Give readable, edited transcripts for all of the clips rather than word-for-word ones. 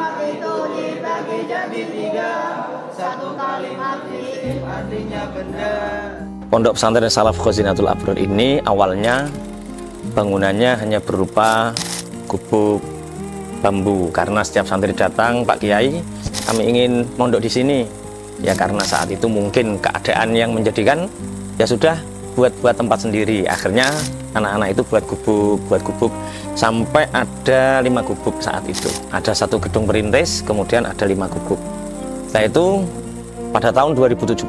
kalimat itu dibagi jadi tiga. Satu kalimat fi'il artinya benda. Pondok pesantren Salaf Khazinatul Abror ini awalnya bangunannya hanya berupa gubuk bambu, karena setiap santri datang, Pak Kiai, kami ingin mondok di sini. Ya karena saat itu mungkin keadaan yang menjadikan ya sudah buat tempat sendiri. Akhirnya anak-anak itu buat gubuk sampai ada 5 gubuk saat itu. Ada 1 gedung perintis, kemudian ada 5 gubuk. Setelah itu pada tahun 2017,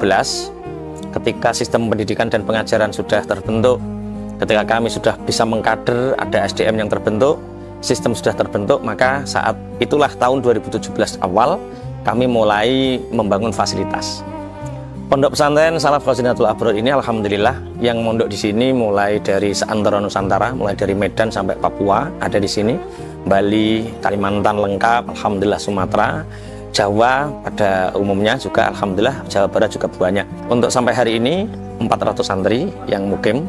ketika sistem pendidikan dan pengajaran sudah terbentuk, ketika kami sudah bisa mengkader, ada SDM yang terbentuk, sistem sudah terbentuk, maka saat itulah tahun 2017 awal kami mulai membangun fasilitas. Pondok pesantren Salaf Khazinatul Abror ini alhamdulillah yang mondok di sini mulai dari seantero Nusantara, mulai dari Medan sampai Papua ada di sini, Bali, Kalimantan lengkap, alhamdulillah Sumatera, Jawa pada umumnya juga alhamdulillah, Jawa Barat juga banyak. Untuk sampai hari ini 400 santri yang mukim.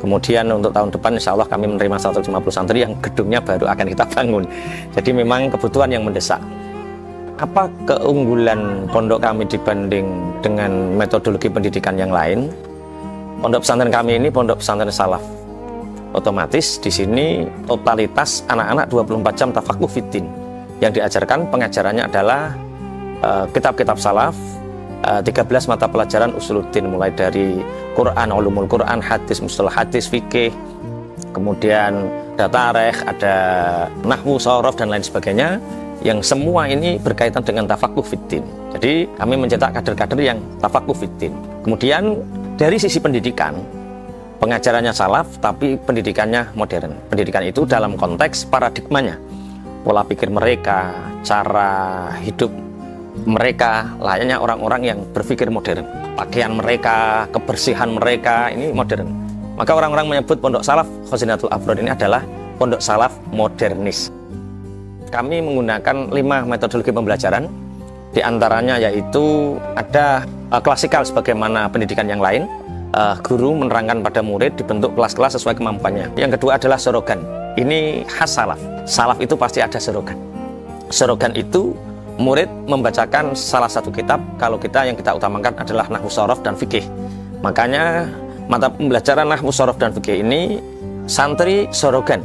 Kemudian untuk tahun depan insya Allah kami menerima 150 santri yang gedungnya baru akan kita bangun. Jadi memang kebutuhan yang mendesak. Apa keunggulan pondok kami dibanding dengan metodologi pendidikan yang lain? Pondok pesantren kami ini pondok pesantren salaf. Otomatis di sini totalitas anak-anak 24 jam tafakuh fiddin. Yang diajarkan pengajarannya adalah kitab-kitab salaf, 13 mata pelajaran usuluddin, mulai dari Quran, ulumul Quran, hadis, mustalah hadis, fikih, kemudian ada tarikh, ada nahwu, shorof dan lain sebagainya, yang semua ini berkaitan dengan tafakuh fiddin. Jadi kami mencetak kader-kader yang tafakuh fiddin. Kemudian dari sisi pendidikan, pengajarannya salaf tapi pendidikannya modern. Pendidikan itu dalam konteks paradigmanya, pola pikir mereka, cara hidup mereka layaknya orang-orang yang berpikir modern. Pakaian mereka, kebersihan mereka ini modern. Maka orang-orang menyebut pondok salaf Khazinatul Abror ini adalah pondok salaf modernis. Kami menggunakan 5 metodologi pembelajaran. Di antaranya yaitu ada klasikal sebagaimana pendidikan yang lain. Guru menerangkan pada murid, dibentuk kelas-kelas sesuai kemampuannya. Yang kedua adalah sorogan. Ini khas salaf. Salaf itu pasti ada sorogan. Sorogan itu murid membacakan salah satu kitab. Kalau kita yang kita utamakan adalah nahwu, shorof dan fikih. Makanya mata pembelajaran nahwu, shorof dan fikih ini santri sorogan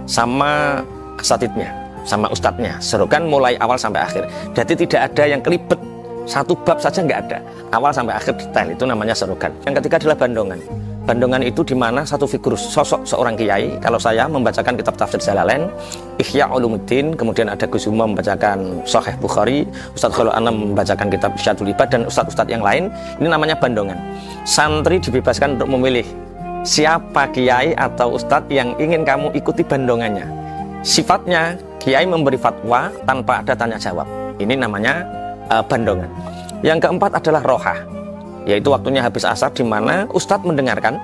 sama asatidnya, sama ustadznya. Sorogan mulai awal sampai akhir. Jadi tidak ada yang kelibet, satu bab saja nggak ada, awal sampai akhir detail. Itu namanya sorogan. Yang ketiga adalah bandongan. Bandongan itu di mana satu figur sosok seorang kiai. Kalau saya membacakan kitab tafsir Jalalain, Ihya Ulumuddin, kemudian ada Gus Umar membacakan Sahih Bukhari, Ustadz Khalil Anam membacakan kitab Syadul Ibad, dan ustadz-ustadz yang lain. Ini namanya bandongan. Santri dibebaskan untuk memilih siapa kiai atau ustadz yang ingin kamu ikuti bandongannya. Sifatnya kiai memberi fatwa tanpa ada tanya jawab. Ini namanya bandongan. Yang keempat adalah rohah, yaitu waktunya habis asar di mana ustadz mendengarkan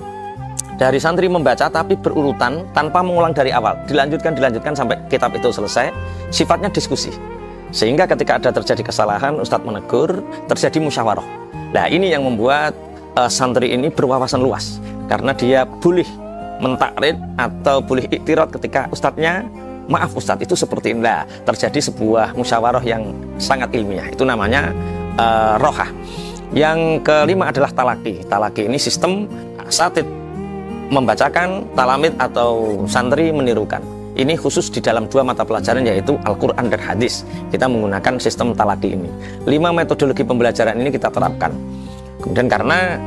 dari santri membaca tapi berurutan tanpa mengulang dari awal, dilanjutkan sampai kitab itu selesai. Sifatnya diskusi, sehingga ketika ada terjadi kesalahan ustadz menegur, terjadi musyawarah. Nah ini yang membuat santri ini berwawasan luas, karena dia boleh mentakrid atau boleh iktirad ketika ustadznya, maaf ustadz itu seperti ini. Nah, terjadi sebuah musyawarah yang sangat ilmiah, itu namanya rohah. Yang kelima adalah talaki. Talaki ini sistem asatid membacakan, talamid atau santri menirukan. Ini khusus di dalam 2 mata pelajaran, yaitu Al-Quran dan Hadis. Kita menggunakan sistem talaki ini. 5 metodologi pembelajaran ini kita terapkan. Kemudian karena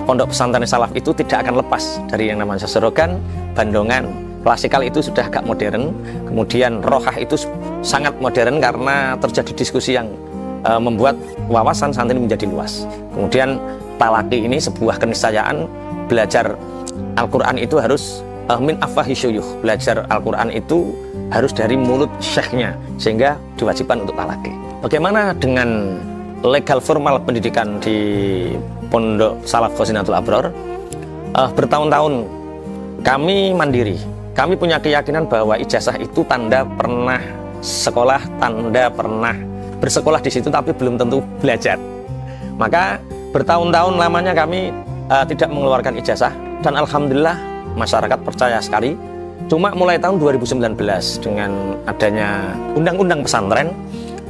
pondok pesantren salaf itu tidak akan lepas dari yang namanya sorogan, bandongan. Klasikal itu sudah agak modern. Kemudian rohah itu sangat modern karena terjadi diskusi yang membuat wawasan santri menjadi luas. Kemudian talaki ini sebuah keniscayaan. Belajar Al-Quran itu harus min afwahi syuyukh. Belajar Al-Quran itu harus dari mulut syekhnya, sehingga diwajibkan untuk talaki. Bagaimana dengan legal formal pendidikan di Pondok Salaf Khazinatul Abror? Bertahun-tahun kami mandiri. Kami punya keyakinan bahwa ijazah itu tanda pernah sekolah, tanda pernah bersekolah di situ, tapi belum tentu belajar. Maka bertahun-tahun lamanya kami tidak mengeluarkan ijazah, dan alhamdulillah masyarakat percaya sekali Cuma mulai tahun 2019 dengan adanya Undang-Undang Pesantren,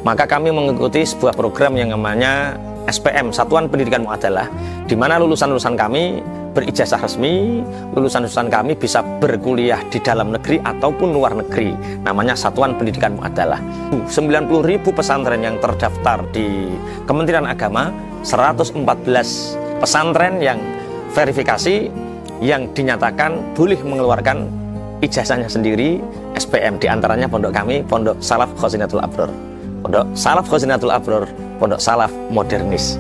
maka kami mengikuti sebuah program yang namanya SPM, Satuan Pendidikan Mu'adalah, di mana lulusan-lulusan kami berijazah resmi, lulusan-lulusan kami bisa berkuliah di dalam negeri ataupun luar negeri, namanya Satuan Pendidikan Mu'adalah. 90.000 pesantren yang terdaftar di Kementerian Agama, 114 pesantren yang verifikasi, yang dinyatakan boleh mengeluarkan ijazahnya sendiri, SPM, diantaranya pondok kami, Pondok Salaf Khazinatul Abror. Pondok Salaf Khazinatul Abror, Pondok Salaf Modernis.